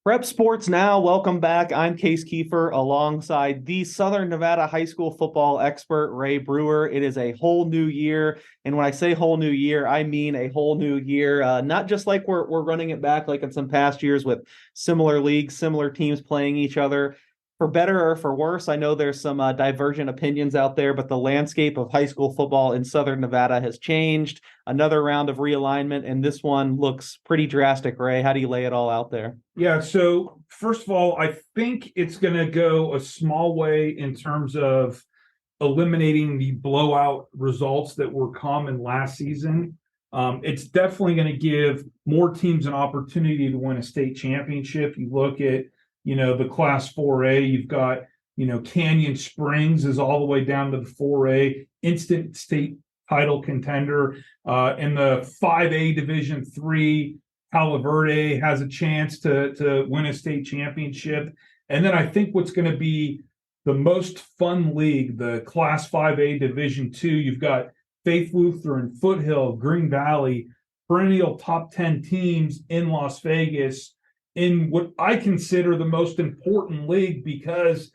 Prep Sports Now, welcome back. I'm Case Kiefer alongside the Southern Nevada high school football expert, Ray Brewer. It is a whole new year. And when I say whole new year, I mean a whole new year. Not just like we're running it back like in some past years with similar leagues, similar teams playing each other. For better or for worse, I know there's some divergent opinions out there, but the landscape of high school football in Southern Nevada has changed. Another round of realignment, and this one looks pretty drastic, Ray. How do you lay it all out there? Yeah, so first of all, I think it's going to go a small way in terms of eliminating the blowout results that were common last season. It's definitely going to give more teams an opportunity to win a state championship. You look at, the Class 4A, you've got, Canyon Springs is all the way down to the 4A, instant state title contender. In the 5A Division 3, Palo Verde has a chance to win a state championship. And then I think what's going to be the most fun league, the Class 5A Division 2, you've got Faith Lutheran, Foothill, Green Valley, perennial top 10 teams in Las Vegas in what I consider the most important league, because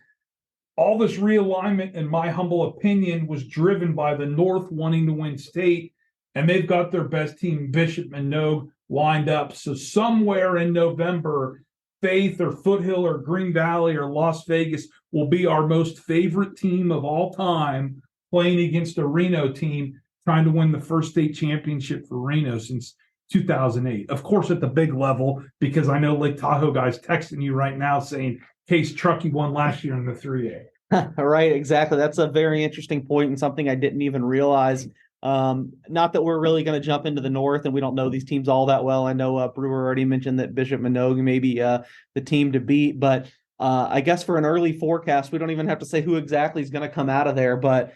all this realignment, in my humble opinion, was driven by the North wanting to win state, and they've got their best team, Bishop Manogue, lined up. So somewhere in November, Faith or Foothill or Green Valley or Las Vegas will be our most favorite team of all time playing against a Reno team trying to win the first state championship for Reno since 2008. Of course, at the big level, because I know Lake Tahoe guys texting you right now saying, Case Truckee won last year in the 3A. Right, exactly. That's a very interesting point and something I didn't even realize. Not that we're really going to jump into the North and we don't know these teams all that well. I know Brewer already mentioned that Bishop Manogue may be the team to beat, but I guess for an early forecast, we don't even have to say who exactly is going to come out of there, but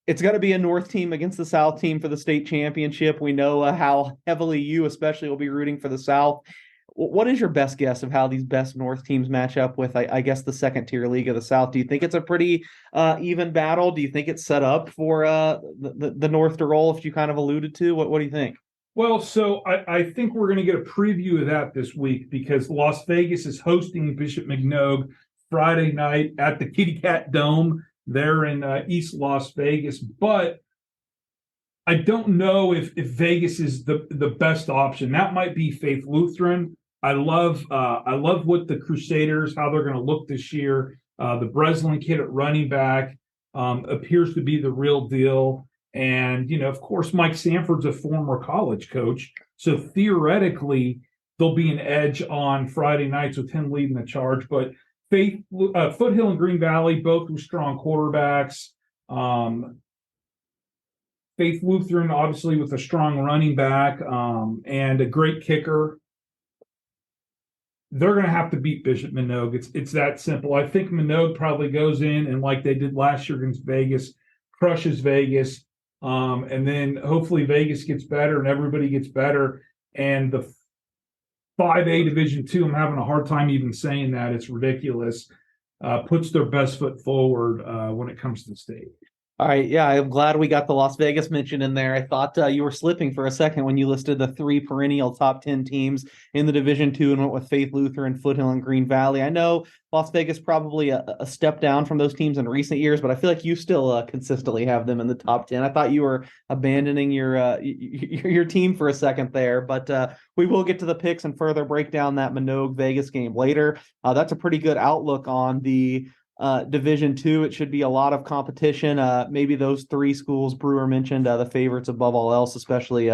it's going to be a North team against the South team for the state championship. We know how heavily you especially will be rooting for the South. What is your best guess of how these best North teams match up with, I guess, the second tier league of the South? Do you think it's a pretty even battle? Do you think it's set up for the North to roll, if you kind of alluded to? What do you think? Well, so I think we're going to get a preview of that this week, because Las Vegas is hosting Bishop Manogue Friday night at the Kitty Cat Dome there in East Las Vegas. But I don't know if Vegas is the best option. That might be Faith Lutheran. I love what the Crusaders, how they're going to look this year. The Breslin kid at running back appears to be the real deal. And, of course, Mike Sanford's a former college coach. So theoretically, there'll be an edge on Friday nights with him leading the charge. But Foothill and Green Valley, both with strong quarterbacks. Faith Lutheran, obviously, with a strong running back and a great kicker. They're going to have to beat Bishop Manogue. It's that simple. I think Manogue probably goes in and, like they did last year against Vegas, crushes Vegas. And then hopefully Vegas gets better and everybody gets better. And the 5A Division 2, I'm having a hard time even saying that. It's ridiculous. Puts their best foot forward when it comes to state. All right. Yeah, I'm glad we got the Las Vegas mention in there. I thought you were slipping for a second when you listed the three perennial top 10 teams in the Division 2 and went with Faith Lutheran, Foothill, and Green Valley. I know Las Vegas probably a step down from those teams in recent years, but I feel like you still consistently have them in the top 10. I thought you were abandoning your team for a second there, but we will get to the picks and further break down that Manogue Vegas game later. That's a pretty good outlook on the Division 2. It should be a lot of competition. Maybe those three schools Brewer mentioned, the favorites above all else, especially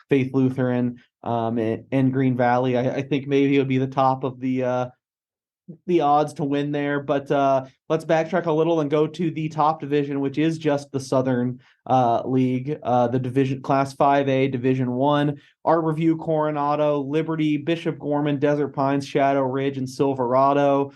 Faith Lutheran and Green Valley. I think maybe it would be the top of the odds to win there. But let's backtrack a little and go to the top division, which is just the Southern League, the division Class 5A Division 1. Arbor View, Coronado, Liberty, Bishop Gorman, Desert Pines, Shadow Ridge, and Silverado.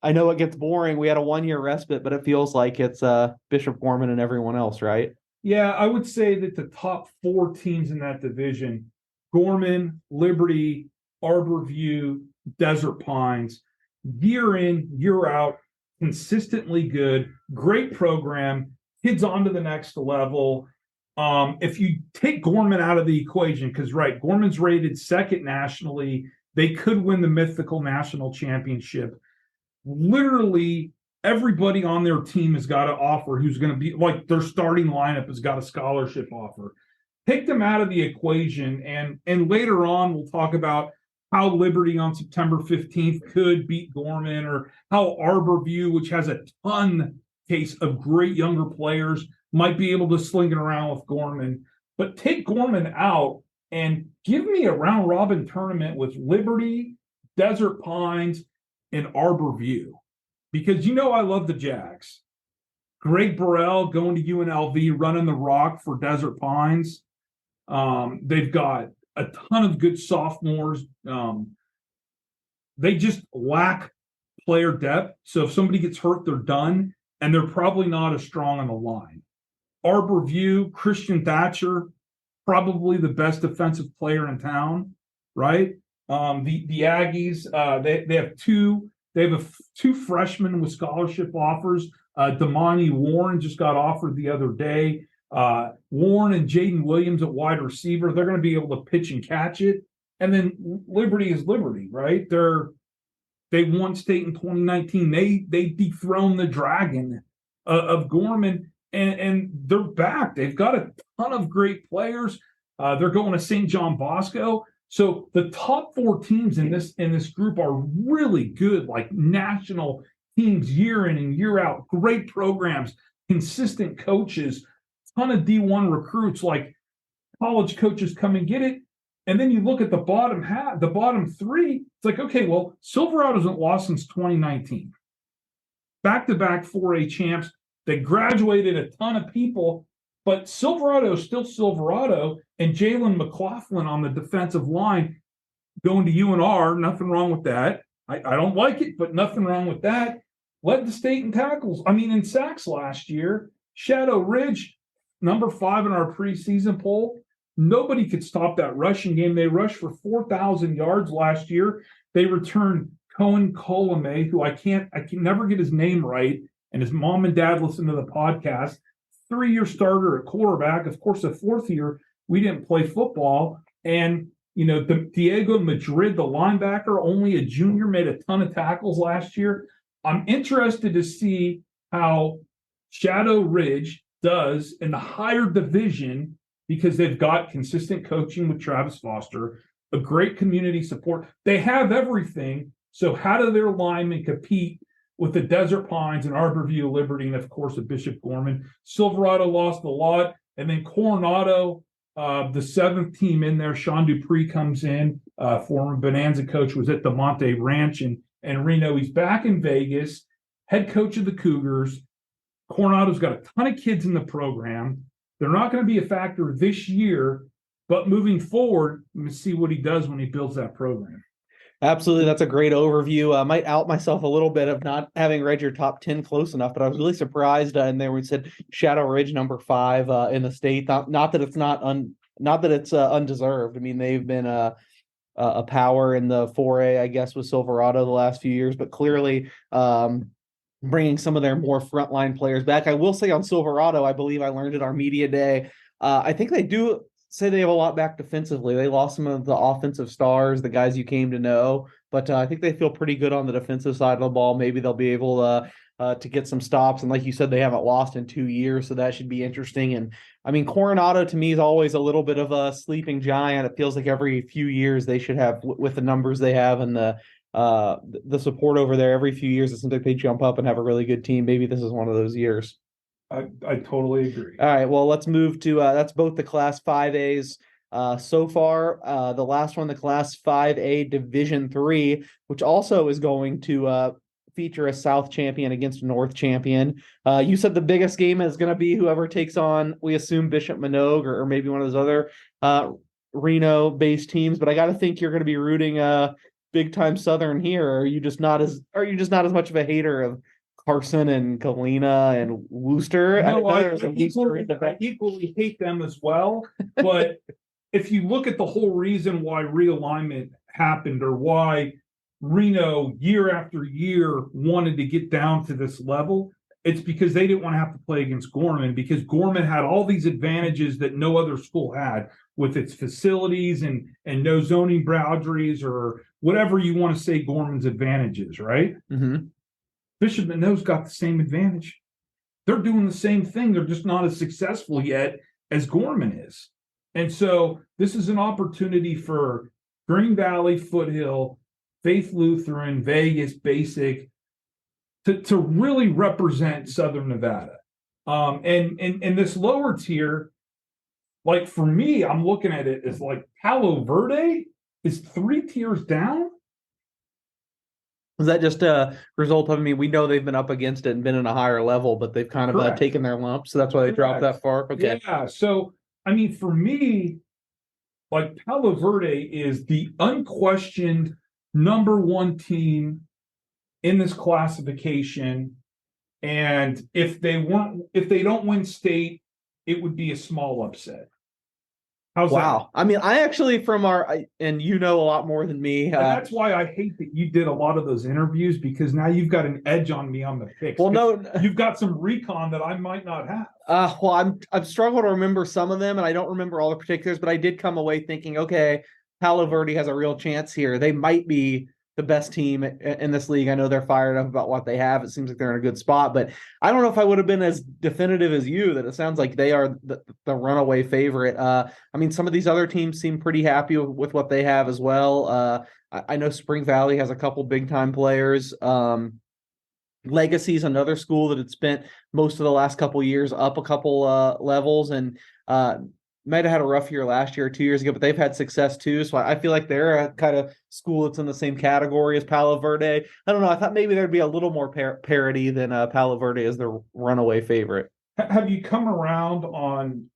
I know it gets boring. We had a 1-year respite, but it feels like it's Bishop Gorman and everyone else, right? Yeah, I would say that the top 4 teams in that division, Gorman, Liberty, Arbor View, Desert Pines, year in, year out, consistently good, great program, kids on to the next level. If you take Gorman out of the equation, because, right, Gorman's rated second nationally they could win the mythical national championship. Literally everybody on their team has got to offer who's going to be like their starting lineup has got a scholarship offer. Take them out of the equation, and later on we'll talk about how Liberty on September 15th could beat Gorman, or how Arborview, which has a ton case of great younger players, might be able to sling it around with Gorman. But take Gorman out and give me a round robin tournament with Liberty, Desert Pines, and Arborview. Because I love the Jags. Greg Burrell going to UNLV, running the rock for Desert Pines. They've got a ton of good sophomores. They just lack player depth. So if somebody gets hurt, they're done. And they're probably not as strong on the line. Arborview, Christian Thatcher, probably the best defensive player in town, right? The Aggies, they have two freshmen with scholarship offers. Damani Warren just got offered the other day. Warren and Jaden Williams at wide receiver, they're going to be able to pitch and catch it. And then Liberty is Liberty, right? They won state in 2019. They dethroned the Dragon of Gorman, and they're back. They've got a ton of great players. They're going to St. John Bosco. So the top four teams in this group are really good, like national teams year in and year out. Great programs, consistent coaches, ton of D1 recruits, like college coaches come and get it. And then you look at the bottom half, the bottom three, it's like, okay, well, Silverado hasn't lost since 2019. Back-to-back 4A champs. They graduated a ton of people, but Silverado is still Silverado, and Jalen McLaughlin on the defensive line going to UNR, nothing wrong with that. I don't like it, but nothing wrong with that. Led the state in tackles. In sacks last year. Shadow Ridge, number 5 in our preseason poll. Nobody could stop that rushing game. They rushed for 4,000 yards last year. They returned Cohen Colome, who I can never get his name right, and his mom and dad listen to the podcast. 3-year starter at quarterback. Of course, the 4th year, we didn't play football. And, Diego Madrid, the linebacker, only a junior, made a ton of tackles last year. I'm interested to see how Shadow Ridge does in the higher division, because they've got consistent coaching with Travis Foster, a great community support. They have everything. So how do their linemen compete with the Desert Pines and Arborview, Liberty, and of course, the Bishop Gorman? Silverado lost a lot. And then Coronado, the 7th team in there, Sean Dupree comes in, former Bonanza coach, was at the Monte Ranch in Reno. He's back in Vegas, head coach of the Cougars. Coronado's got a ton of kids in the program. They're not going to be a factor this year, but moving forward, let's see what he does when he builds that program. Absolutely. That's a great overview. I might out myself a little bit of not having read your top 10 close enough, but I was really surprised in there when we said Shadow Ridge number 5 in the state. Not that it's undeserved. They've been a power in the 4A, I guess, with Silverado the last few years, but clearly bringing some of their more frontline players back. I will say on Silverado, I believe I learned at our media day, I think they do say they have a lot back defensively. They lost some of the offensive stars, the guys you came to know, but I think they feel pretty good on the defensive side of the ball. Maybe they'll be able to get some stops. And like you said, they haven't lost in 2 years, so that should be interesting. And Coronado to me is always a little bit of a sleeping giant. It feels like every few years they should have, with the numbers they have and the support over there, every few years it seems like they jump up and have a really good team. Maybe this is one of those years. I totally agree. All right, well, let's move to that's both the Class 5As so far. The last one, the Class 5A Division 3, which also is going to feature a South champion against a North champion. You said the biggest game is going to be whoever takes on, we assume, Bishop Manogue or maybe one of those other Reno-based teams, but I got to think you're going to be rooting big time Southern here. Are you just not as much of a hater of Carson and Galena and Wooster? No, I equally hate them as well. But if you look at the whole reason why realignment happened, or why Reno year after year wanted to get down to this level, it's because they didn't want to have to play against Gorman, because Gorman had all these advantages that no other school had with its facilities and no zoning boundaries or whatever you want to say Gorman's advantage is, right? Mm-hmm. Bishop Monroe's got the same advantage. They're doing the same thing. They're just not as successful yet as Gorman is. And so this is an opportunity for Green Valley, Foothill, Faith Lutheran, Vegas, Basic to really represent Southern Nevada. And this lower tier, like for me, I'm looking at it as like Palo Verde is 3 tiers down. Is that just a result of, I mean, we know they've been up against it and been in a higher level, but they've kind of taken their lumps. So that's why they dropped that far. Okay. Yeah. So, I mean, for me, like Palo Verde is the unquestioned number 1 team in this classification. And if they don't win state, it would be a small upset. How's wow. That? I mean, I actually and you know a lot more than me. And that's why I hate that you did a lot of those interviews, because now you've got an edge on me on the picks. Well, no, you've got some recon that I might not have. Well, I'm struggling to remember some of them, and I don't remember all the particulars, but I did come away thinking, okay, Palo Verde has a real chance here. They might be the best team in this league. I know they're fired up about what they have. It seems like they're in a good spot, but I don't know if I would have been as definitive as you that it sounds like they are the runaway favorite. I mean, some of these other teams seem pretty happy with what they have as well. I know Spring Valley has a couple big time players. Legacy is another school that had spent most of the last couple of years up a couple levels, and might have had a rough year last year or 2 years ago, but they've had success too. So I feel like they're a kind of school that's in the same category as Palo Verde. I don't know. I thought maybe there'd be a little more parity than Palo Verde as the runaway favorite. Have you come around on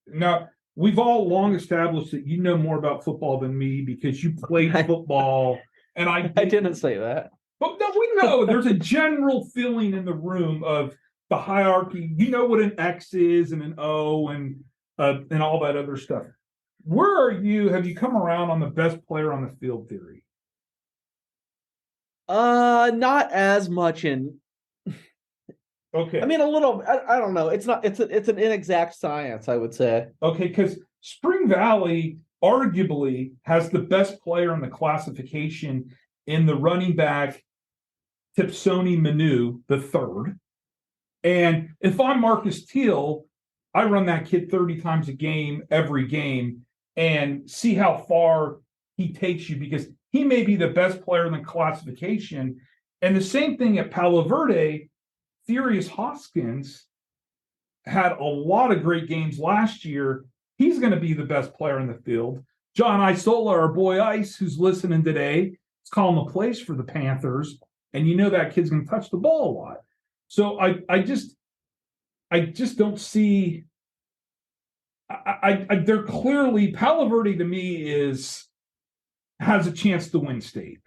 now? We've all long established that you know more about football than me because you played football, and I didn't say that. But no, we know there's a general feeling in the room of the hierarchy. You know what an X is and an O and all that other stuff. Where are you? Have you come around on the best player on the field theory? Not as much in. Okay. I mean, a little. I don't know. It's not. It's an inexact science, I would say. Okay, because Spring Valley arguably has the best player in the classification in the running back Tipsoni Manu the third. And if I'm Marcus Teal, I run that kid 30 times a game, every game, and see how far he takes you, because he may be the best player in the classification. And the same thing at Palo Verde. Furious Hoskins had a lot of great games last year. He's going to be the best player in the field. John Isola, our boy Ice, who's listening today, is calling the plays for the Panthers. And you know that kid's going to touch the ball a lot. So I just don't see. They're clearly, Palo Verde to me has a chance to win state,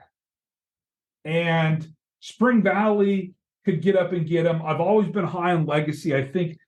and Spring Valley could get up and get them. I've always been high on Legacy. I think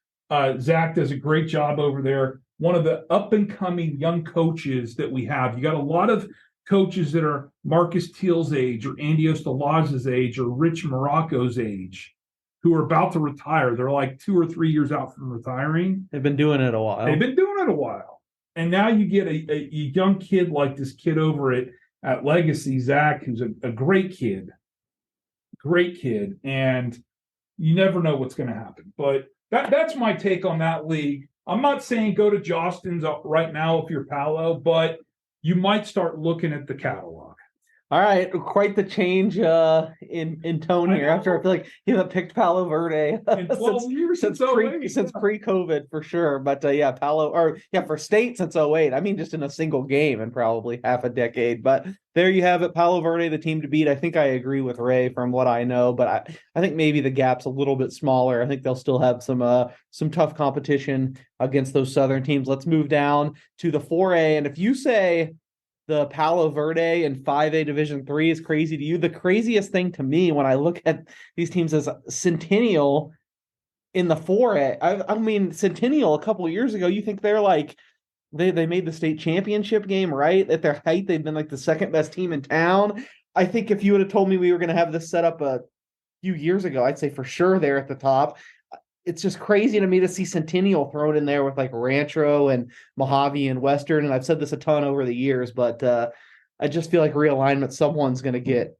Zach does a great job over there. One of the up and coming young coaches that we have. You got a lot of coaches that are Marcus Teal's age or Andy Ostalaz's age or Rich Morocco's age who are about to retire. They're like 2 or 3 years out from retiring. They've been doing it a while. And now you get a young kid like this kid over at Legacy, Zach, who's a great kid. And you never know what's going to happen. But that's my take on that league. I'm not saying go to Jostens right now if you're Palo, but you might start looking at the catalog. All right, quite the change in tone here. After I feel like you haven't picked Palo Verde in 12 years since pre-COVID for sure. But for state since 08. I mean, just in a single game in probably half a decade. But there you have it, Palo Verde, the team to beat. I think I agree with Ray from what I know, but I think maybe the gap's a little bit smaller. I think they'll still have some tough competition against those Southern teams. Let's move down to the 4A, and if you say the Palo Verde in 5A Division III is crazy to you, the craziest thing to me when I look at these teams is Centennial in the 4A. I mean, Centennial a couple of years ago, you think they're like, they made the state championship game, right? At their height, they've been like the second best team in town. I think if you would have told me we were going to have this set up a few years ago, I'd say for sure they're at the top. It's just crazy to me to see Centennial thrown in there with like Rancho and Mojave and Western. And I've said this a ton over the years, but I just feel like realignment, someone's going to get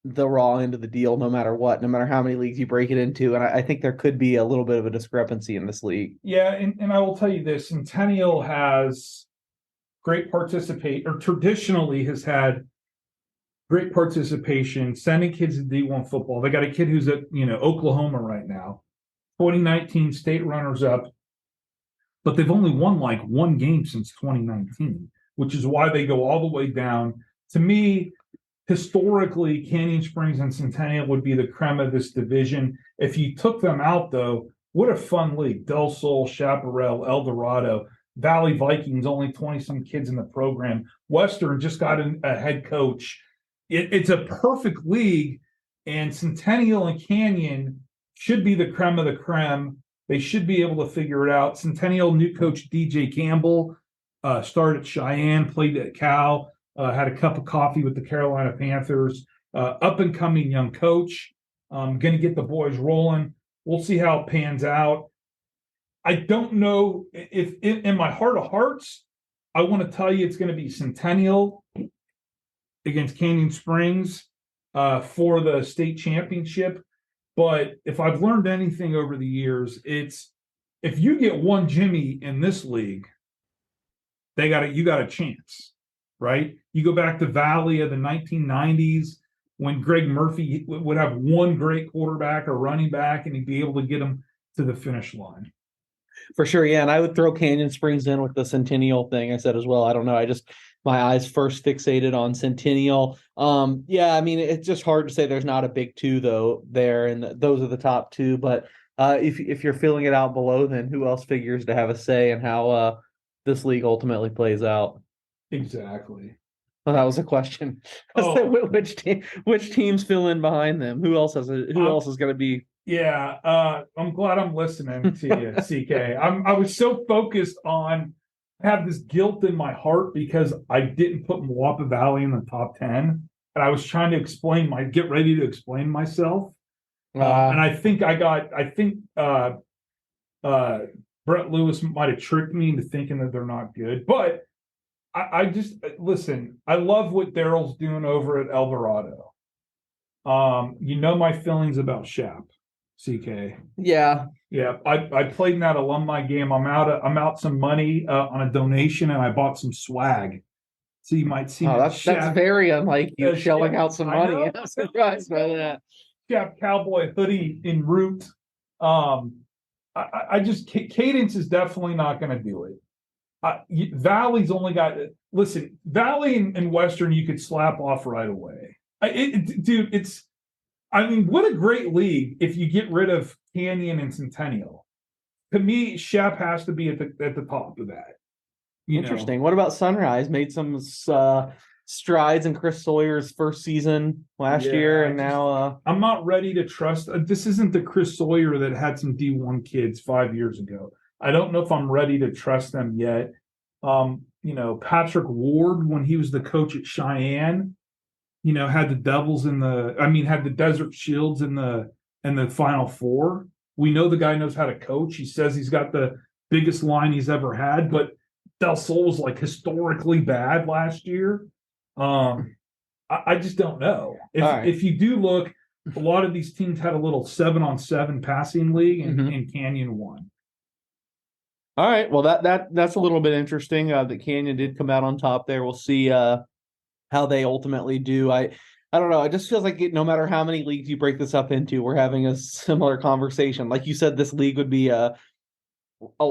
the raw end of the deal no matter what, no matter how many leagues you break it into. And I think there could be a little bit of a discrepancy in this league. Yeah, and I will tell you this, Centennial has great participate, or traditionally has had great participation, sending kids to D1 football. They got a kid who's at, Oklahoma right now, 2019 state runners up, but they've only won like one game since 2019, which is why they go all the way down. To me, historically, Canyon Springs and Centennial would be the creme of this division. If you took them out, though, what a fun league. Del Sol, Chaparral, El Dorado, Valley Vikings, only 20-some kids in the program. Western just got a head coach. It's a perfect league, and Centennial and Canyon should be the creme of the creme. They should be able to figure it out. Centennial new coach DJ Campbell started at Cheyenne, played at Cal, had a cup of coffee with the Carolina Panthers. Up and coming young coach, going to get the boys rolling. We'll see how it pans out. I don't know if in my heart of hearts, I want to tell you it's going to be Centennial against Canyon Springs for the state championship. But if I've learned anything over the years, it's if you get one Jimmy in this league, you got a chance, right? You go back to Valley of the 1990s when Greg Murphy would have one great quarterback or running back, and he'd be able to get them to the finish line. For sure, yeah, and I would throw Canyon Springs in with the Centennial thing I said as well. I don't know, my eyes first fixated on Centennial. Yeah, I mean, it's just hard to say there's not a big two though there, and those are the top two. But if you're filling it out below, then who else figures to have a say in how this league ultimately plays out? Exactly. Well, that was a question. Oh. Which teams fill in behind them? Who else is going to be? Yeah, I'm glad I'm listening to you, CK. I was so focused on. I have this guilt in my heart because I didn't put Moapa Valley in the top 10, and I was trying to get ready to explain myself. And I think Brett Lewis might have tricked me into thinking that they're not good, but I just listen. I love what Daryl's doing over at El Dorado. My feelings about Shap, CK. Yeah. I played in that alumni game. I'm out some money on a donation, and I bought some swag. So you might see. That's very unlike you shelling out some money. I'm surprised by that. Shap cowboy hoodie en route. I just Cadence is definitely not going to do it. Valley's only got Valley and Western you could slap off right away. What a great league if you get rid of Canyon and Centennial. To me, Shep has to be at the top of that. Interesting. What about Sunrise? Made some strides in Chris Sawyer's first season last year, and now I'm not ready to trust. This isn't the Chris Sawyer that had some D1 kids 5 years ago. I don't know if I'm ready to trust them yet. Patrick Ward, when he was the coach at Cheyenne, had the Devils had the Desert Shields in the Final Four. We know the guy knows how to coach. He says he's got the biggest line he's ever had, but Del Sol was like historically bad last year. I just don't know. If you do look, a lot of these teams had a little 7-on-7 passing league, and Canyon won. All right. Well, that's a little bit interesting. That Canyon did come out on top there. We'll see how they ultimately do. I don't know. It just feels like no matter how many leagues you break this up into, we're having a similar conversation. Like you said, this league would be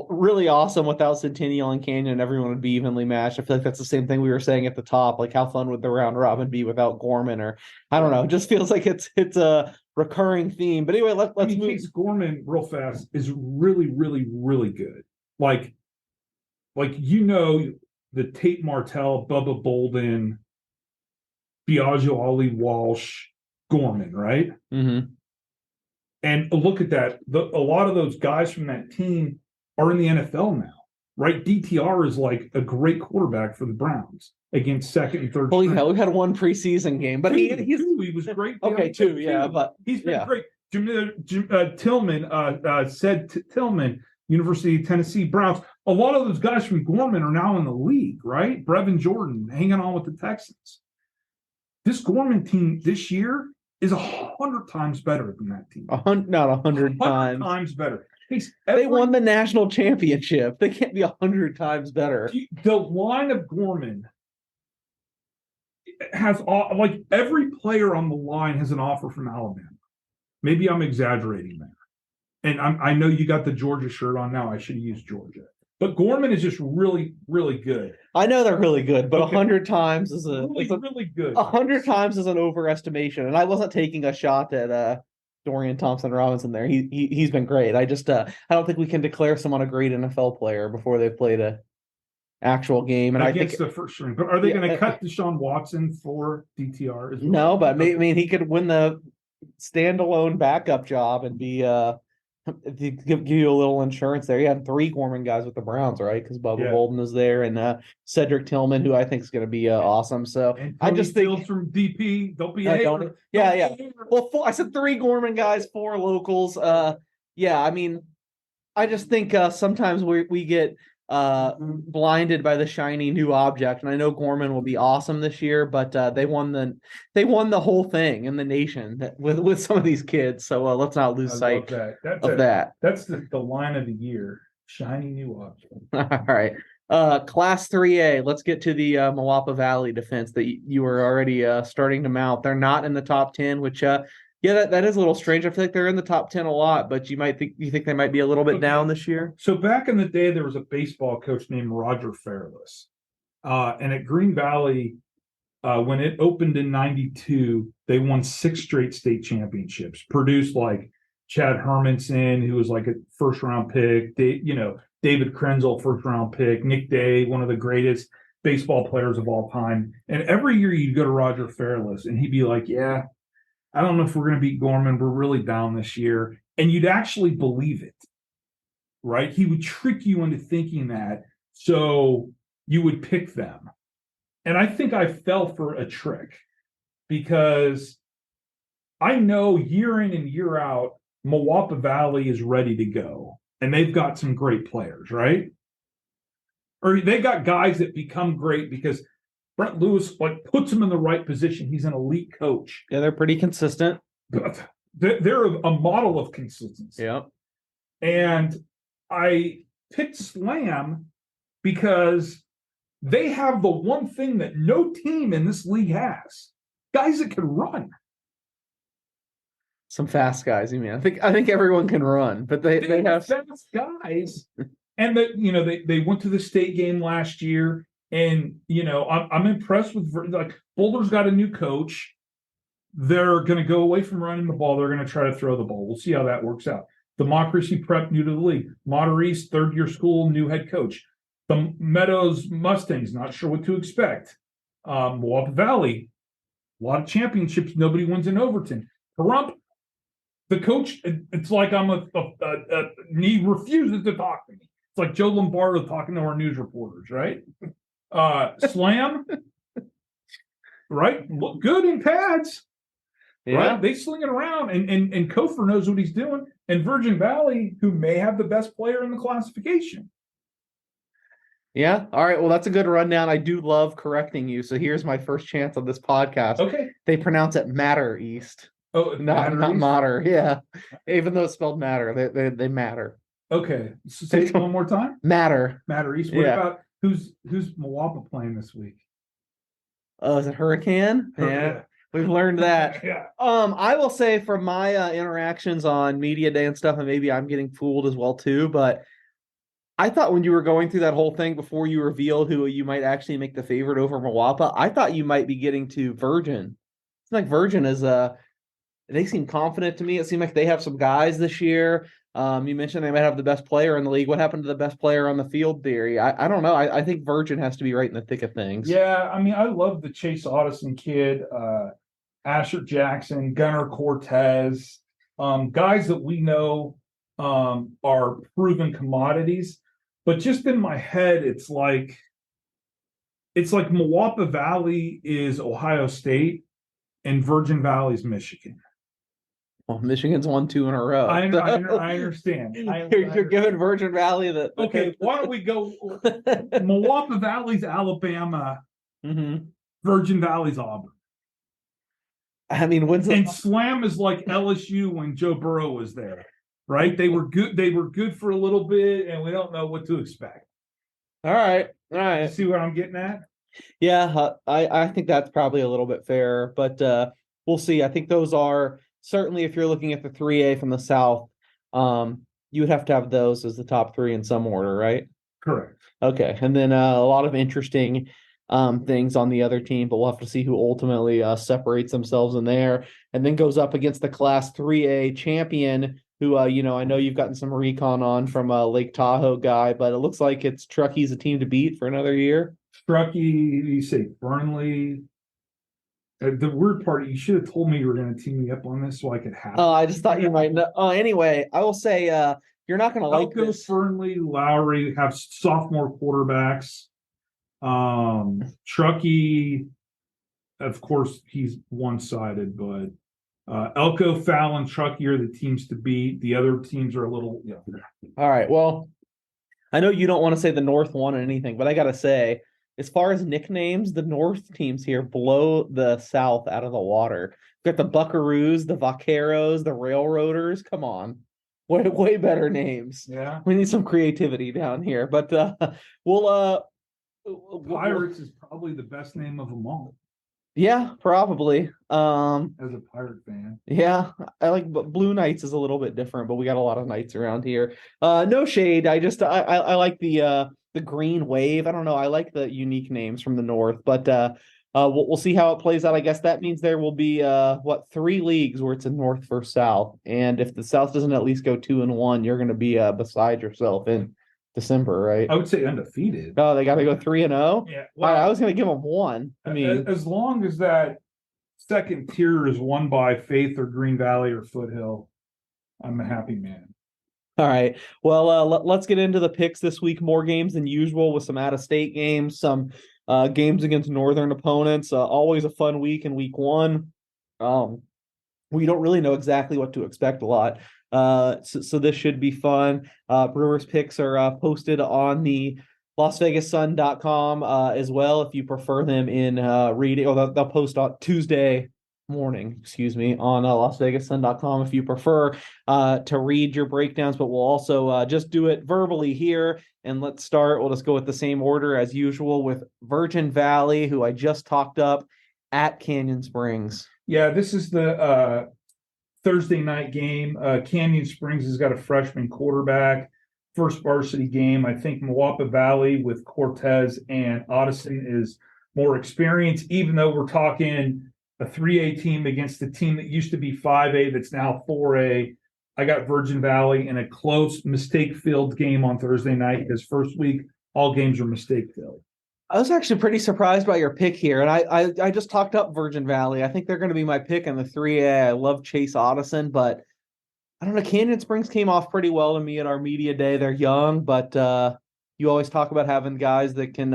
really awesome without Centennial and Canyon. Everyone would be evenly matched. I feel like that's the same thing we were saying at the top. Like, how fun would the round robin be without Gorman? Or I don't know. It just feels like it's a recurring theme. But anyway, let's move. Case Gorman real fast is really, really, really good. Like the Tate Martell, Bubba Bolden, Biagio Ali Walsh, Gorman, right? Mm-hmm. And look at that. A lot of those guys from that team are in the NFL now, right? DTR is like a great quarterback for the Browns against second and third. Holy hell, we had one preseason game, but he was great. Okay, two, yeah, but he's been great. Tillman said Tillman, University of Tennessee Browns, a lot of those guys from Gorman are now in the league, right? Brevin Jordan hanging on with the Texans. This Gorman team this year is 100 times better than that team. Not 100 100 times. times better. They won the national championship. They can't be 100 times better. The line of Gorman has like every player on the line has an offer from Alabama. Maybe I'm exaggerating there. And I know you got the Georgia shirt on now. I should have used Georgia. But Gorman is just really, really good. I know they're really good, but 100 times is really good. 100 times is an overestimation. And I wasn't taking a shot at Dorian Thompson-Robinson there. He's been great. I don't think we can declare someone a great NFL player before they've played a actual game. And against I think the first string. But are they going to cut Deshaun Watson for DTR as well? No, but I mean he could win the standalone backup job and be to give you a little insurance there. He had 3 Gorman guys with the Browns, right? Because Bubba Bolden was there and Cedric Tillman, who I think is going to be awesome. So and I just think from DP, don't be yeah. Well, I said 3 Gorman guys, 4 locals. Yeah, I mean, I just think sometimes we get blinded by the shiny new object, and I know Gorman will be awesome this year, but they won the whole thing in the nation with some of these kids, so let's not lose sight of that. That's the line of the year, shiny new object. All right, Class 3A, let's get to the Moapa Valley defense that you were already starting to mount. They're not in the top 10, which yeah, that is a little strange. I feel like they're in the top 10 a lot, but you think they might be a little bit down this year? So back in the day, there was a baseball coach named Roger Fairless. And at Green Valley, when it opened in 92, they won 6 straight state championships, produced like Chad Hermanson, who was like a first-round pick, David Krenzel, first-round pick, Nick Day, one of the greatest baseball players of all time. And every year you'd go to Roger Fairless, and he'd be like, yeah, I don't know if we're going to beat Gorman. We're really down this year. And you'd actually believe it, right? He would trick you into thinking that, so you would pick them. And I think I fell for a trick because I know year in and year out, Moapa Valley is ready to go. And they've got some great players, right? Or they got guys that become great because Brent Lewis puts them in the right position. He's an elite coach. Yeah, they're pretty consistent. They're a model of consistency. Yeah. And I picked Slam because they have the one thing that no team in this league has: guys that can run. Some fast guys, you mean? I think everyone can run, but they have fast guys. And they went to the state game last year. And, I'm impressed with, Boulder's got a new coach. They're going to go away from running the ball. They're going to try to throw the ball. We'll see how that works out. Democracy Prep, new to the league. Mater East, third-year school, new head coach. The Meadows Mustangs, not sure what to expect. Moapa Valley, a lot of championships. Nobody wins in Overton. Pahrump, the coach, it's like he refuses to talk to me. It's like Joe Lombardo talking to our news reporters, right? Slam, right? Look good in pads, right? They sling it around, and Kofor knows what he's doing. And Virgin Valley, who may have the best player in the classification. Yeah. All right. Well, that's a good rundown. I do love correcting you. So here's my first chance on this podcast. Okay. They pronounce it Matter East. Oh, not Mater. Yeah. Even though it's spelled Matter, they matter. Okay. So say it one more time. Matter East. What about who's Moapa playing this week? Oh, is it Hurricane? Yeah. We've learned that. Yeah. I will say from my interactions on media day and stuff, and maybe I'm getting fooled as well too, but I thought when you were going through that whole thing before you revealed who you might actually make the favorite over Moapa, I thought you might be getting to Virgin. It's like Virgin is they seem confident to me. It seemed like they have some guys this year. You mentioned they might have the best player in the league. What happened to the best player on the field theory? I don't know. I think Virgin has to be right in the thick of things. Yeah, I mean, I love the Chase Audison kid, Asher Jackson, Gunnar Cortez, guys that we know are proven commodities. But just in my head, it's like Moapa Valley is Ohio State and Virgin Valley is Michigan. Well, Michigan's won 2 in a row. I understand. You're giving Virgin Valley the Okay, why don't we go Milwaukee Valley's Alabama, Mhm. Virgin Valley's Auburn. I mean, And Slam is like LSU when Joe Burrow was there, right? They were good. They were good for a little bit, and we don't know what to expect. All right. You see what I'm getting at? Yeah, I think that's probably a little bit fair, but we'll see. I think those are certainly, if you're looking at the 3A from the South, you would have to have those as the top three in some order, right? Correct. Okay, and then a lot of interesting things on the other team, but we'll have to see who ultimately separates themselves in there, and then goes up against the Class 3A champion, who I know you've gotten some recon on from a Lake Tahoe guy, but it looks like it's Truckey's a team to beat for another year. Truckee, you say Burnley. The weird part, you should have told me you were going to team me up on this so I could have. Oh, I just thought you might know. Anyway, I will say you're not going to like Elko, this. Fernley, Lowry have sophomore quarterbacks. Truckee, of course, he's one-sided, but Elko, Fallon, Truckee are the teams to beat. The other teams are a little. All right. Well, I know you don't want to say the North won anything, but I got to say, as far as nicknames, the North teams here blow the South out of the water. We've got the Buckaroos, the Vaqueros, the Railroaders. Come on. Way better names. Yeah. We need some creativity down here. But we'll Pirates is probably the best name of them all. Yeah, probably. As a Pirate fan. Yeah, I like, but Blue Knights is a little bit different, but we got a lot of knights around here. No shade. I like the Green Wave. I don't know. I like the unique names from the North, but we'll see how it plays out. I guess that means there will be 3 leagues where it's a North versus South, and if the South doesn't at least go 2-1, you're going to be beside yourself in December, right? I would say undefeated. Oh, they got to go 3-0. Yeah, well, I was going to give them 1. I mean, as long as that second tier is won by Faith or Green Valley or Foothill, I'm a happy man. All right. Well, let's get into the picks this week. More games than usual with some out-of-state games, some games against northern opponents. Always a fun week in week 1. We don't really know exactly what to expect a lot. So this should be fun. Brewers picks are posted on the LasVegasSun.com as well if you prefer them in reading. Or they'll post on Tuesday morning, on LasVegasSun.com if you prefer to read your breakdowns, but we'll also just do it verbally here. And let's start. We'll just go with the same order as usual with Virgin Valley, who I just talked up, at Canyon Springs. Yeah, this is the Thursday night game. Canyon Springs has got a freshman quarterback. First varsity game. I think Milwaukee Valley with Cortez and Addison is more experienced, even though we're talking a 3A team against a team that used to be 5A that's now 4A. I got Virgin Valley in a close, mistake-filled game on Thursday night. Because first week, all games are mistake-filled. I was actually pretty surprised by your pick here, and I just talked up Virgin Valley. I think they're going to be my pick in the 3A. I love Chase Addison, but I don't know. Canyon Springs came off pretty well to me at our media day. They're young, but you always talk about having guys that can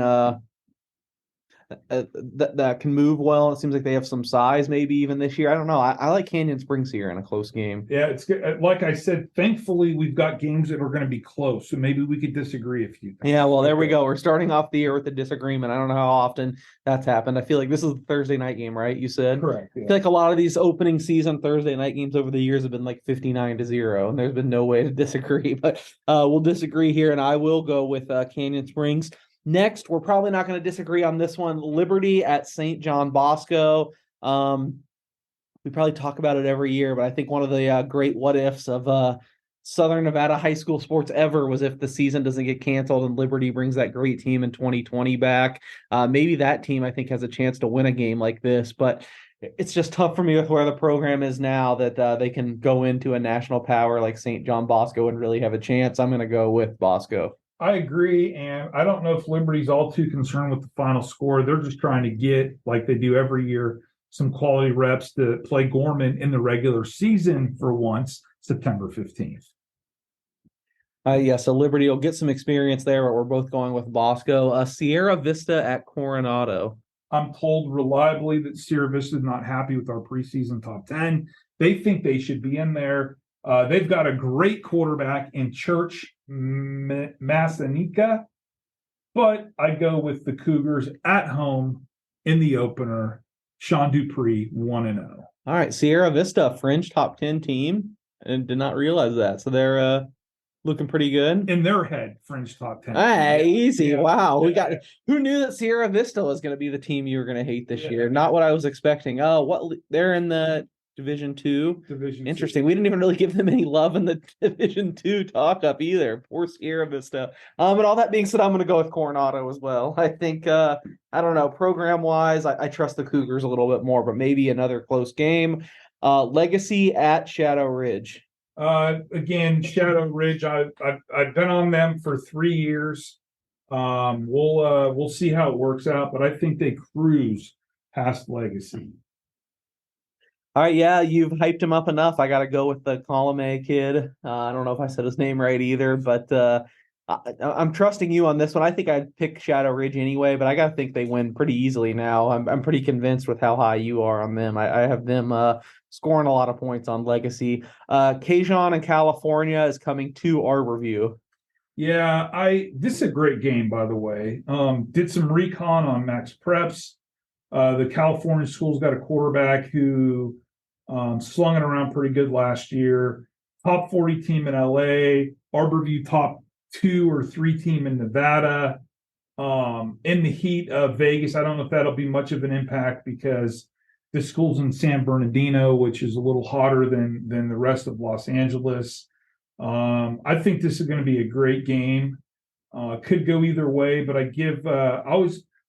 that can move well. It seems like they have some size, maybe even this year. I don't know. I like Canyon Springs here in a close game. Yeah, it's good. Like I said, thankfully we've got games that are going to be close, so maybe we could disagree a few times. Yeah, well, there we go. We're starting off the year with a disagreement. I don't know how often that's happened. I feel like this is the Thursday night game, right? You said correct. Yeah. I feel like a lot of these opening season Thursday night games over the years have been like 59-0, and there's been no way to disagree. But we'll disagree here, and I will go with Canyon Springs. Next, we're probably not going to disagree on this one. Liberty at St. John Bosco. We probably talk about it every year, but I think one of the great what ifs of Southern Nevada high school sports ever was if the season doesn't get canceled and Liberty brings that great team in 2020 back. Maybe that team, I think, has a chance to win a game like this, but it's just tough for me with where the program is now that they can go into a national power like St. John Bosco and really have a chance. I'm going to go with Bosco. I agree, and I don't know if Liberty's all too concerned with the final score. They're just trying to get, like they do every year, some quality reps to play Gorman in the regular season for once, September 15th. So Liberty will get some experience there, but we're both going with Bosco. Sierra Vista at Coronado. I'm told reliably that Sierra Vista is not happy with our preseason top 10. They think they should be in there. They've got a great quarterback in Church Massanica, but I go with the Cougars at home in the opener. Sean Dupree 1-0. All right, Sierra Vista, fringe top 10 team, and did not realize that. So they're looking pretty good. In their head, fringe top 10. Hey, easy. Yeah. Wow. We Yeah. got who knew that Sierra Vista was going to be the team you were going to hate this year? Not what I was expecting. Oh, they're in the Division Two. Interesting. We didn't even really give them any love in the Division Two talk up either. Poor Sierra Vista. But all that being said, I'm going to go with Coronado as well. I think I don't know, program wise, I trust the Cougars a little bit more, but maybe another close game. Legacy at Shadow Ridge. Again, Shadow Ridge. I've been on them for 3 years. We'll see how it works out, but I think they cruise past Legacy. All right, yeah, you've hyped him up enough. I got to go with the column A kid. I don't know if I said his name right either, but I'm trusting you on this one. I think I'd pick Shadow Ridge anyway, but I got to think they win pretty easily now. I'm pretty convinced with how high you are on them. I have them scoring a lot of points on Legacy. Cajun in California is coming to Arborview. Yeah, this is a great game, by the way. Did some recon on Max Preps. The California school's got a quarterback who slung it around pretty good last year. Top 40 team in LA, Arborview top 2 or 3 team in Nevada. In the heat of Vegas, I don't know if that'll be much of an impact because the school's in San Bernardino, which is a little hotter than the rest of Los Angeles. I think this is going to be a great game. Could go either way, but I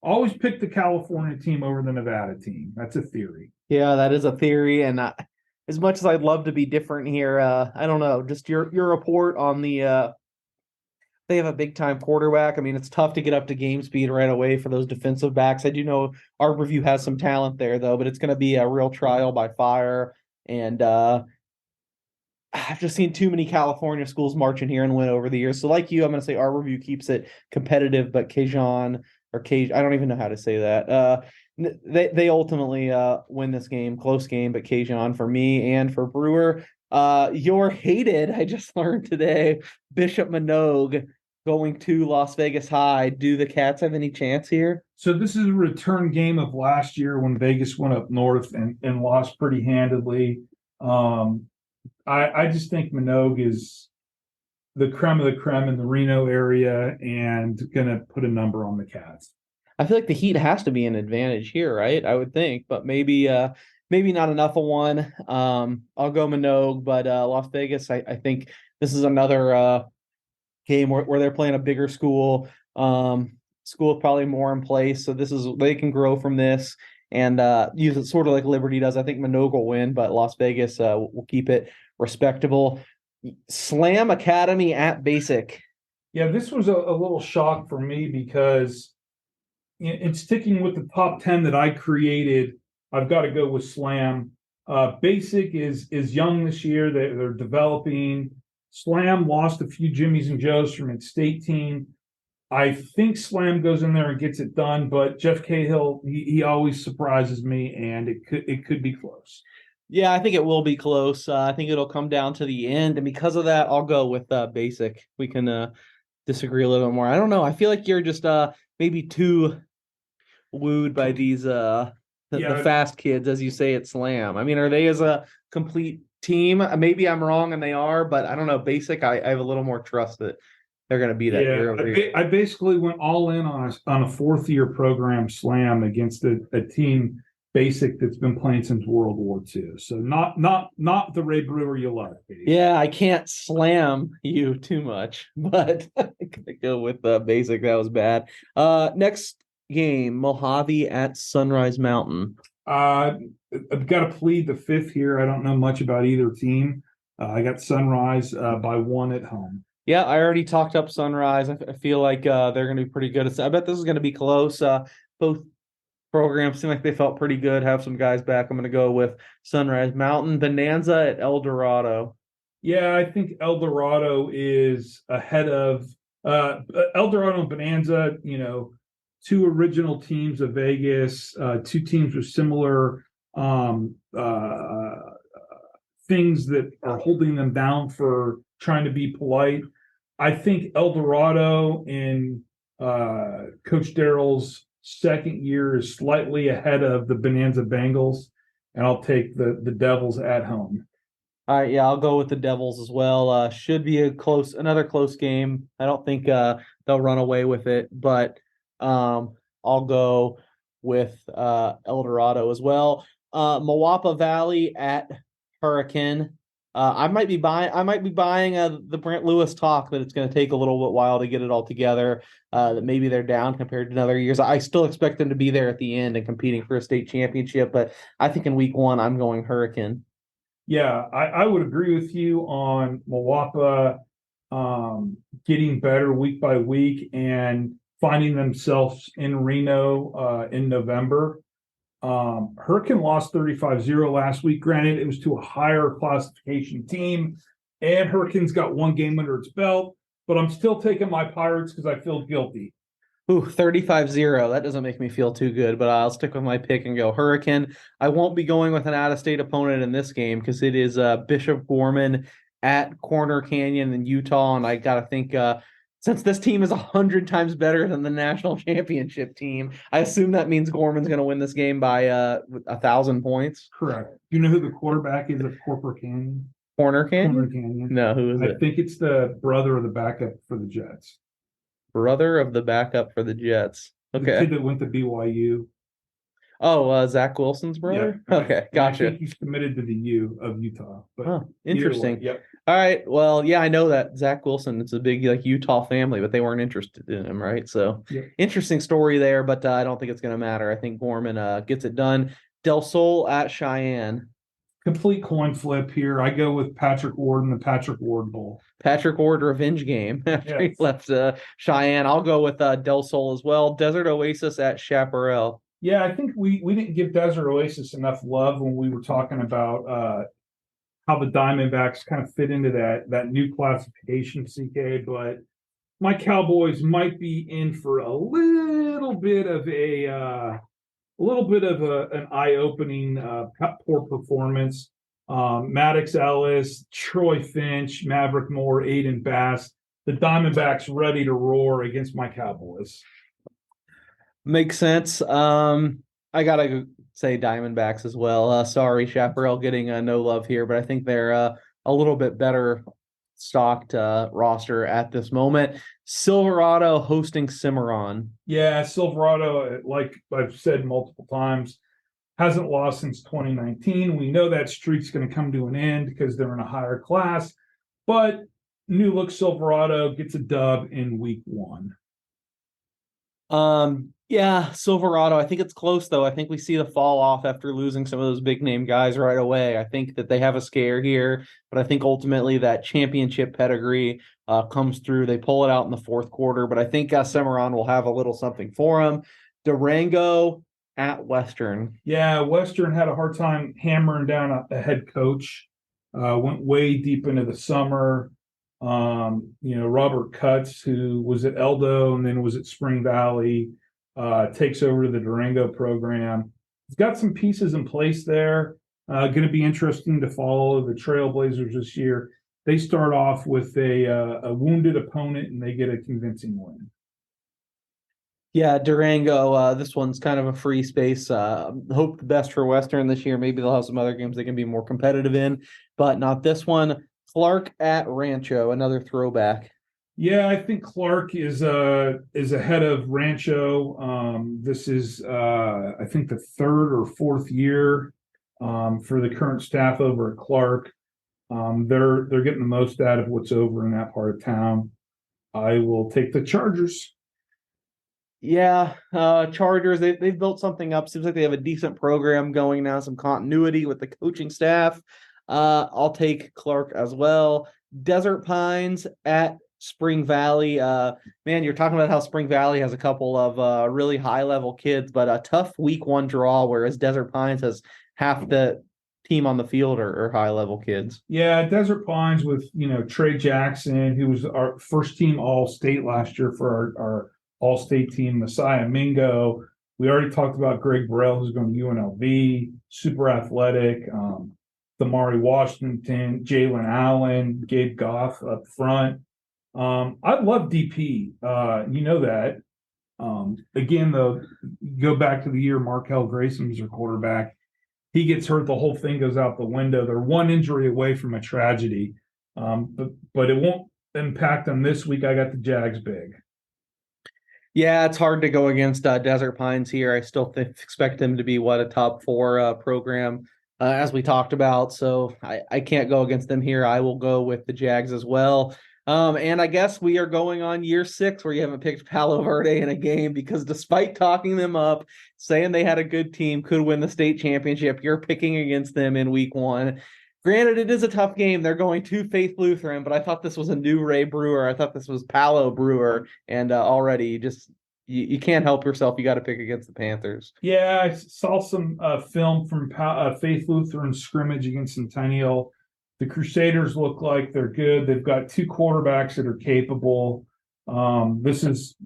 always pick the California team over the Nevada team. That's a theory. Yeah, that is a theory, and as much as I'd love to be different here, I don't know. Just your report on the they have a big time quarterback. I mean, it's tough to get up to game speed right away for those defensive backs. I do know Arborview has some talent there though, but it's going to be a real trial by fire. And I've just seen too many California schools march in here and win over the years. So like you, I'm going to say Arborview keeps it competitive, but Cajun or Cajun, I don't even know how to say that. They ultimately win this game, close game, but Cajun for me and for Brewer. Your hated, I just learned today, Bishop Minogue going to Las Vegas High. Do the Cats have any chance here? So this is a return game of last year when Vegas went up north and lost pretty handedly. I just think Minogue is the creme of the creme in the Reno area and going to put a number on the Cats. I feel like the heat has to be an advantage here, right? I would think, but maybe not enough of one. I'll go Minogue, but Las Vegas, I think this is another game where they're playing a bigger school. School probably more in place, so they can grow from this and use it sort of like Liberty does. I think Minogue will win, but Las Vegas will keep it respectable. Slam Academy at Basic. Yeah, this was a little shock for me because in sticking with the top 10 that I created, I've got to go with Slam. Basic is young this year. They're developing. Slam lost a few Jimmies and Joes from its state team. I think Slam goes in there and gets it done, but Jeff Cahill, he always surprises me, and it could be close. Yeah, I think it will be close. I think it'll come down to the end, and because of that, I'll go with Basic. We can disagree a little bit more. I don't know. I feel like you're just maybe too wooed by these the fast kids, as you say at Slam. I mean, are they as a complete team? Maybe I'm wrong and they are, but I don't know. Basic, I have a little more trust that they're going to be that year over year. I basically went all in on a 4th-year program Slam against a team Basic that's been playing since World War II. So not the Ray Brewer you love. Yeah, I can't slam you too much, but I'm gonna go with Basic. That was bad. Next game, Mojave at Sunrise Mountain. I've got to plead the 5th here. I don't know much about either team. I got Sunrise by 1 at home. Yeah, I already talked up Sunrise. I feel like they're going to be pretty good. I bet this is going to be close. Both programs seem like they felt pretty good. Have some guys back. I'm going to go with Sunrise Mountain. Bonanza at El Dorado. Yeah, I think El Dorado is ahead of El Dorado and Bonanza. 2 original teams of Vegas, 2 teams with similar things that are holding them down for trying to be polite. I think El Dorado in Coach Darrell's second year is slightly ahead of the Bonanza Bengals, and I'll take the Devils at home. All right, yeah, I'll go with the Devils as well. Should be another close game. I don't think they'll run away with it, but I'll go with El Dorado as well. Moapa Valley at Hurricane. I might be buying the Brent Lewis talk that it's going to take a little bit while to get it all together. That maybe they're down compared to other years. I still expect them to be there at the end and competing for a state championship, but I think in week one I'm going Hurricane. Yeah, I would agree with you on Moapa getting better week by week and finding themselves in Reno in November. Hurricane lost 35-0 last week. Granted, it was to a higher classification team, and Hurricane's got one game under its belt, but I'm still taking my Pirates because I feel guilty. Ooh, 35-0. That doesn't make me feel too good, but I'll stick with my pick and go Hurricane. I won't be going with an out-of-state opponent in this game because it is Bishop Gorman at Corner Canyon in Utah, and I got to think since this team is 100 times better than the national championship team, I assume that means Gorman's going to win this game by 1,000 points. Correct. Do you know who the quarterback is of Corporate Canyon? Corner Canyon? Corner Canyon. No, who is it? I think it's the brother of the backup for the Jets. Brother of the backup for the Jets. The Okay. kid that went to BYU. Oh, Zach Wilson's brother? Yeah. Okay, And gotcha. I think he's committed to the U of Utah. But Oh, interesting. Yep. All right. Well, yeah, I know that Zach Wilson, it's a big Utah family, but they weren't interested in him, right? So Yep. interesting story there, but I don't think it's going to matter. I think Gorman gets it done. Del Sol at Cheyenne. Complete coin flip here. I go with Patrick Ward in the Patrick Ward Bowl. Patrick Ward revenge game after he left Cheyenne. I'll go with Del Sol as well. Desert Oasis at Chaparral. Yeah, I think we didn't give Desert Oasis enough love when we were talking about how the Diamondbacks kind of fit into that new classification, CK. But my Cowboys might be in for a little bit of an eye-opening poor performance. Maddox Ellis, Troy Finch, Maverick Moore, Aiden Bass. The Diamondbacks ready to roar against my Cowboys. Makes sense. I gotta say Diamondbacks as well. Sorry, Chaparral getting no love here, but I think they're a little bit better stocked roster at this moment. Silverado hosting Cimarron. Yeah, Silverado, like I've said multiple times, hasn't lost since 2019. We know that streak's going to come to an end because they're in a higher class, but new look Silverado gets a dub in week one. Yeah, Silverado. I think it's close though. I think we see the fall off after losing some of those big name guys right away. I think that they have a scare here, but I think ultimately that championship pedigree comes through. They pull it out in the fourth quarter, but I think Cimarron will have a little something for them. Durango at Western. Yeah, Western had a hard time hammering down a head coach. Went way deep into the summer. Robert Cutts, who was at Eldo and then was at Spring Valley, takes over the Durango program. He's got some pieces in place there. Going to be interesting to follow the Trailblazers this year. They start off with a wounded opponent and they get a convincing win. Yeah, Durango, this one's kind of a free space. Hope the best for Western this year. Maybe they'll have some other games they can be more competitive in, but not this one. Clark at Rancho, another throwback. Yeah, I think Clark is ahead of Rancho. This is I think the third or fourth year for the current staff over at Clark. They're getting the most out of what's over in that part of town. I will take the Chargers. Yeah, Chargers, they've built something up. Seems like they have a decent program going now, some continuity with the coaching staff. I'll take Clark as well. Desert Pines at Spring Valley. Man, you're talking about how Spring Valley has a couple of really high-level kids, but a tough week one draw, whereas Desert Pines has half the team on the field are high-level kids. Yeah, Desert Pines with, Trey Jackson, who was our first team All-State last year for our All-State team, Messiah Mingo. We already talked about Greg Burrell, who's going to UNLV, super athletic. Damari Washington, Jalen Allen, Gabe Goff up front. I love DP. You know that. Again, though, go back to the year Markel Grayson was their quarterback. He gets hurt, the whole thing goes out the window. They're one injury away from a tragedy. But it won't impact them this week. I got the Jags big. Yeah, it's hard to go against Desert Pines here. I still expect them to be a top four program, as we talked about. So I can't go against them here. I will go with the Jags as well. And I guess we are going on year 6 where you haven't picked Palo Verde in a game because despite talking them up, saying they had a good team, could win the state championship, you're picking against them in week 1. Granted, it is a tough game. They're going to Faith Lutheran, but I thought this was a new Ray Brewer. I thought this was Palo Brewer, and already you can't help yourself. You got to pick against the Panthers. Yeah, I saw some film from Faith Lutheran scrimmage against Centennial. The Crusaders look like they're good. They've got 2 quarterbacks that are capable. This is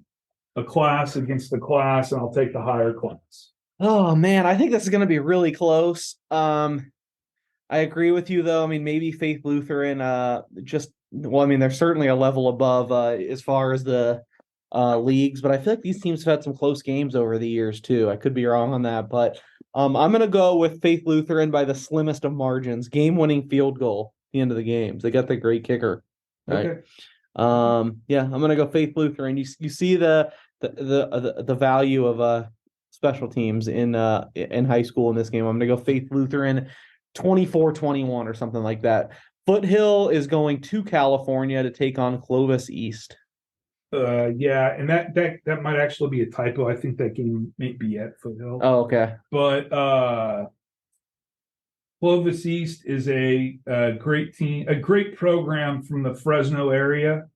a class against the class, and I'll take the higher class. Oh man, I think this is going to be really close. I agree with you though. I mean, maybe Faith Lutheran, they're certainly a level above as far as the leagues, but I feel like these teams have had some close games over the years too. I could be wrong on that, but I'm going to go with Faith Lutheran by the slimmest of margins. Game-winning field goal at the end of the games. They got the great kicker. Right? Okay. Yeah, I'm going to go Faith Lutheran. You see the value of special teams in high school in this game. I'm going to go Faith Lutheran 24-21 or something like that. Foothill is going to California to take on Clovis East. Yeah, and that might actually be a typo. I think that game may be at Foothill. Oh, okay. But Clovis East is a great team, a great program from the Fresno area.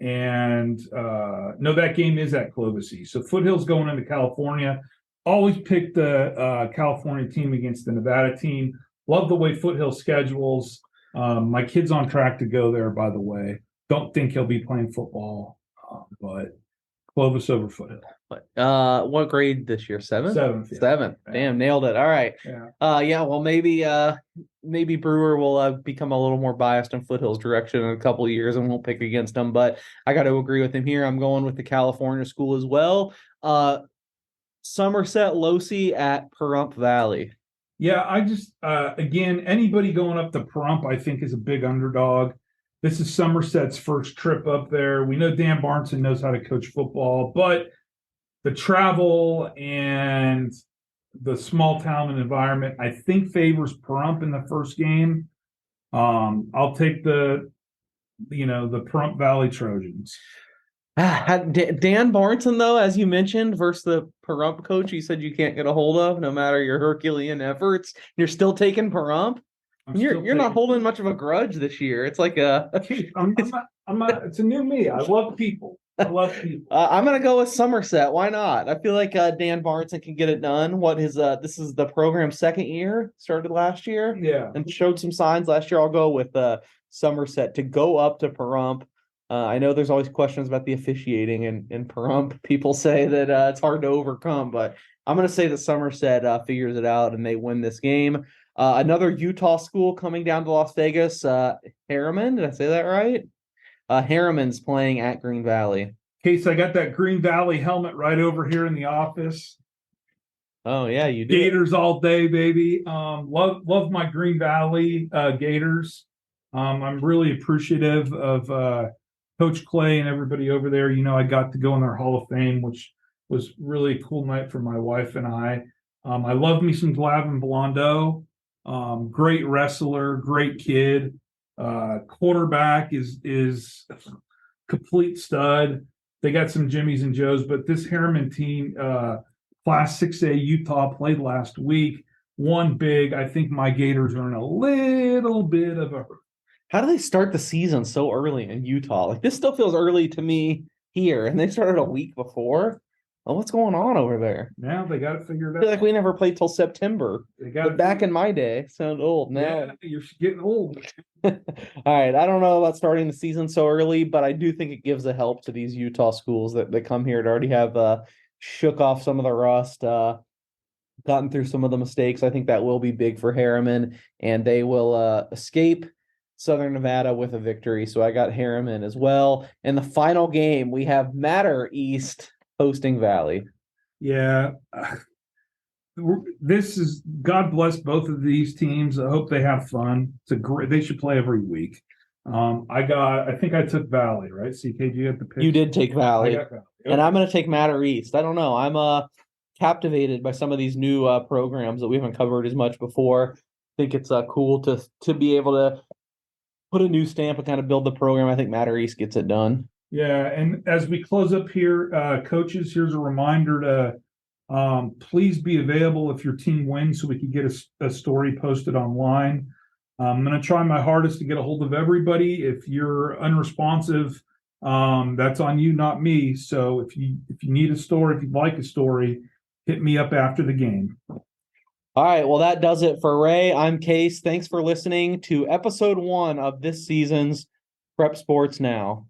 And no, that game is at Clovis East. So Foothill's going into California. Always pick the California team against the Nevada team. Love the way Foothill schedules. My kid's on track to go there, by the way. Don't think he'll be playing football, but Clovis over Foothill. What grade this year? 7th? 7th. Yeah. 7th. Damn, nailed it. All right. Yeah. Well, maybe Brewer will become a little more biased in Foothill's direction in a couple of years, and won't pick against him. But I got to agree with him here. I'm going with the California school as well. Somerset Losi at Pahrump Valley. Yeah, I just again, anybody going up to Pahrump, I think, is a big underdog. This is Somerset's first trip up there. We know Dan Barneson knows how to coach football, but the travel and the small town and environment, I think, favors Pahrump in the first game. I'll take the Pahrump Valley Trojans. Dan Barneson, though, as you mentioned, versus the Pahrump coach you said you can't get a hold of, no matter your Herculean efforts. You're still taking Pahrump. You're not holding much of a grudge this year. It's like it's a new me. I love people. I'm gonna go with Somerset. Why not? I feel like Dan Barneson can get it done. This is the program's 2nd year, started last year, Yeah, and showed some signs last year. I'll go with Somerset to go up to Pahrump. I know there's always questions about the officiating in Pahrump. People say that it's hard to overcome, but I'm going to say that Somerset figures it out and they win this game. Another Utah school coming down to Las Vegas, Harriman. Did I say that right? Harriman's playing at Green Valley. Case, I got that Green Valley helmet right over here in the office. Oh yeah, you do. Gators all day, baby. Love my Green Valley Gators. I'm really appreciative of Coach Clay and everybody over there. I got to go in their Hall of Fame, which was really a cool night for my wife and I. I love me some Glavin Blondo. Great wrestler, great kid. Quarterback is complete stud. They got some Jimmies and Joes, but this Harriman team, Class 6A Utah, played last week. Won big. I think my Gators are in a little bit of a. How do they start the season so early in Utah? Like, this still feels early to me here, and they started a week before. Oh, what's going on over there? Now they got it figured I out. feel like we never played till September. But back in my day, sound old now. Yeah, you're getting old. All right, I don't know about starting the season so early, but I do think it gives a help to these Utah schools that come here to already have shook off some of the rust. gotten through some of the mistakes. I think that will be big for Harriman, and they will escape Southern Nevada with a victory. So I got Harriman as well. In the final game, we have Matter East hosting Valley. Yeah. This is God bless both of these teams. I hope they have fun. They should play every week. I think I took Valley, right? CKG at the pick. You did take Valley. I got Valley. Okay. And I'm going to take Matter East. I don't know. I'm captivated by some of these new programs that we haven't covered as much before. I think it's cool to be able to put a new stamp and kind of build the program. I think Matter East gets it done. Yeah, and as we close up here, coaches, here's a reminder to please be available if your team wins so we can get a story posted online. I'm going to try my hardest to get a hold of everybody. If you're unresponsive, that's on you, not me. So if you need a story, if you'd like a story, hit me up after the game. All right, well, that does it for Ray. I'm Case. Thanks for listening to episode 1 of this season's Prep Sports Now.